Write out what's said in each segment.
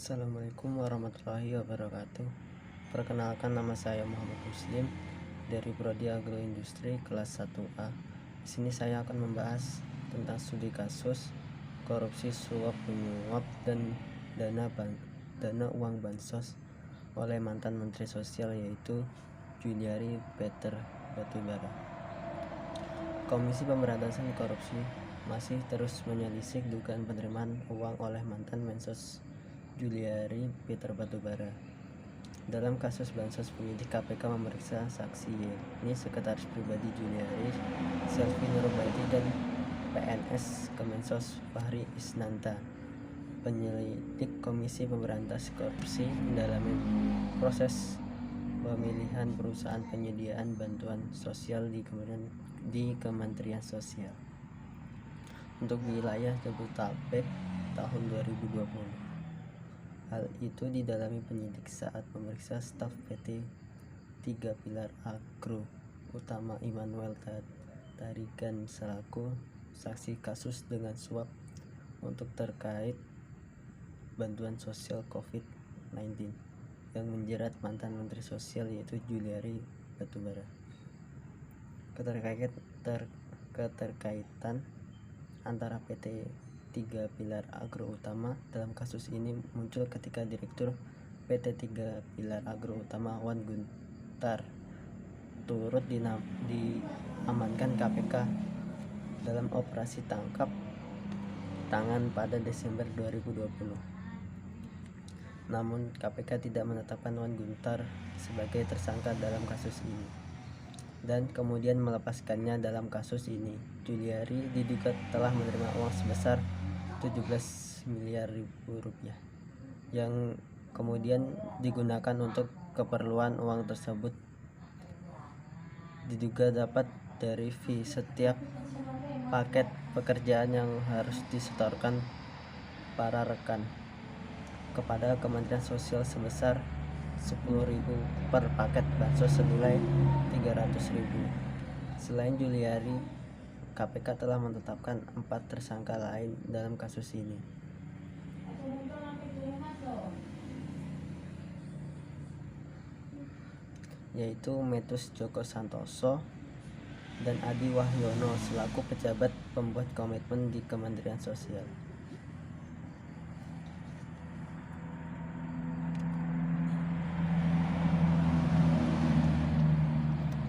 Assalamualaikum warahmatullahi wabarakatuh. Perkenalkan, nama saya Muhammad Muslim dari Prodi Agroindustri kelas 1A. Di sini saya akan membahas tentang studi kasus korupsi suap menyuap dan dana uang bansos oleh mantan Menteri Sosial, yaitu Juliari Peter Batubara. Komisi Pemberantasan Korupsi masih terus menyelidiki dugaan penerimaan uang oleh mantan Mensos Juliari Peter Batubara. Dalam kasus bansos, penyidik KPK memeriksa saksi, yakni sekretaris pribadi Juliari, Selvi Nurbaiti, dan PNS Kemensos Fahri Isnanta. Penyelidik Komisi Pemberantasan Korupsi mendalami proses pemilihan perusahaan penyediaan bantuan sosial di Kementerian Sosial untuk wilayah Jabodetabek tahun 2020. Hal itu didalami penyidik saat memeriksa staf PT 3 Pilar Agro Utama Immanuel Tarigan selaku saksi kasus dengan suap untuk terkait bantuan sosial COVID-19 yang menjerat mantan Menteri Sosial, yaitu Juliari Batubara. Keterkaitan antara PT 3 Pilar Agro Utama dalam kasus ini muncul ketika Direktur PT 3 Pilar Agro Utama Wan Guntar turut diamankan KPK dalam operasi tangkap tangan pada Desember 2020. Namun KPK tidak menetapkan Wan Guntar sebagai tersangka dalam kasus ini dan kemudian melepaskannya. Dalam kasus ini, Juliari diduga telah menerima uang sebesar 17 miliar rupiah yang kemudian digunakan untuk keperluan uang tersebut diduga dapat dari fee setiap paket pekerjaan yang harus disetorkan para rekan kepada Kementerian Sosial sebesar 10.000 per paket bansos senilai 300.000. Selain Juliari, KPK telah menetapkan 4 tersangka lain dalam kasus ini, yaitu Metus Joko Santoso dan Adi Wahyono selaku pejabat pembuat komitmen di Kementerian Sosial,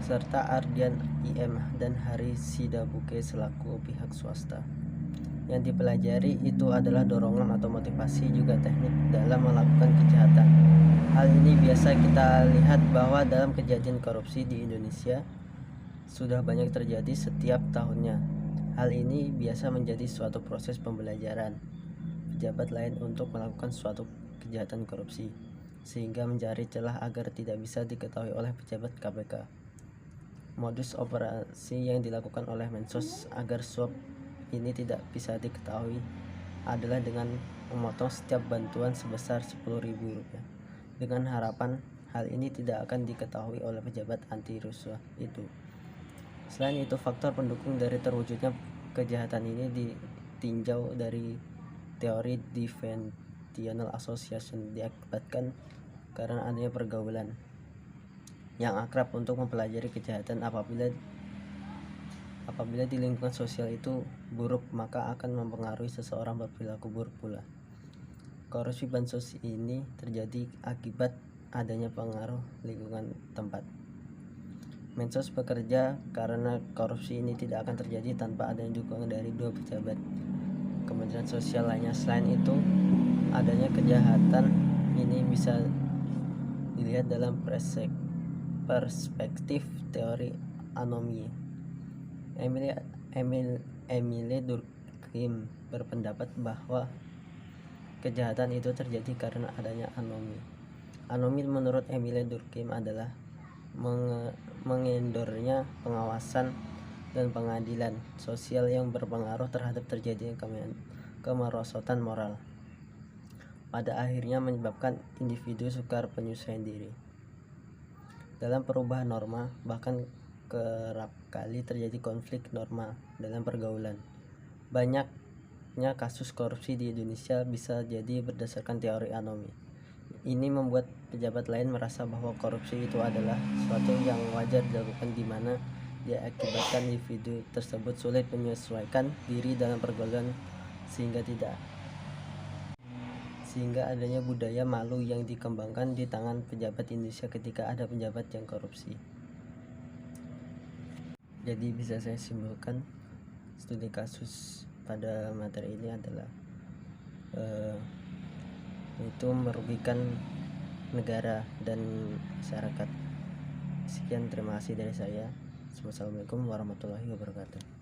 serta Ardian IM dan Hari Sidabuke selaku pihak swasta. Yang dipelajari itu adalah dorongan atau motivasi, juga teknik dalam melakukan kejahatan. Hal ini biasa kita lihat bahwa dalam kejadian korupsi di Indonesia sudah banyak terjadi setiap tahunnya. Hal ini biasa menjadi suatu proses pembelajaran pejabat lain untuk melakukan suatu kejahatan korupsi, sehingga mencari celah agar tidak bisa diketahui oleh pejabat KPK. Modus operasi yang dilakukan oleh Mensos agar suap ini tidak bisa diketahui adalah dengan memotong setiap bantuan sebesar 10.000 rupiah dengan harapan hal ini tidak akan diketahui oleh pejabat anti rasuah itu. Selain itu, faktor pendukung dari terwujudnya kejahatan ini ditinjau dari teori Defensional Association, diakibatkan karena adanya pergaulan yang akrab untuk mempelajari kejahatan. Apabila di lingkungan sosial itu buruk, maka akan mempengaruhi seseorang berperilaku buruk pula. Korupsi bansos ini terjadi akibat adanya pengaruh lingkungan tempat. Mensos bekerja karena korupsi ini tidak akan terjadi tanpa adanya dukungan dari 2 pejabat Kementerian Sosial lainnya. Selain itu, adanya kejahatan ini bisa dilihat dalam perspektif teori anomi. Emile Durkheim berpendapat bahwa kejahatan itu terjadi karena adanya anomi. Anomi menurut Emile Durkheim adalah mengendornya pengawasan dan pengadilan sosial yang berpengaruh terhadap terjadinya kemerosotan moral, pada akhirnya menyebabkan individu sukar penyesuaian diri dalam perubahan norma. Bahkan kerap kali terjadi konflik norma dalam pergaulan. Banyak banyaknya kasus korupsi di Indonesia bisa jadi berdasarkan teori anomi. Ini membuat pejabat lain merasa bahwa korupsi itu adalah sesuatu yang wajar dilakukan, di mana diakibatkan individu tersebut sulit menyesuaikan diri dalam pergaulan sehingga adanya budaya malu yang dikembangkan di tangan pejabat Indonesia ketika ada pejabat yang korupsi. Jadi bisa saya simpulkan, studi kasus pada materi ini adalah itu merugikan negara dan masyarakat. Sekian, terima kasih dari saya. Wassalamualaikum warahmatullahi wabarakatuh.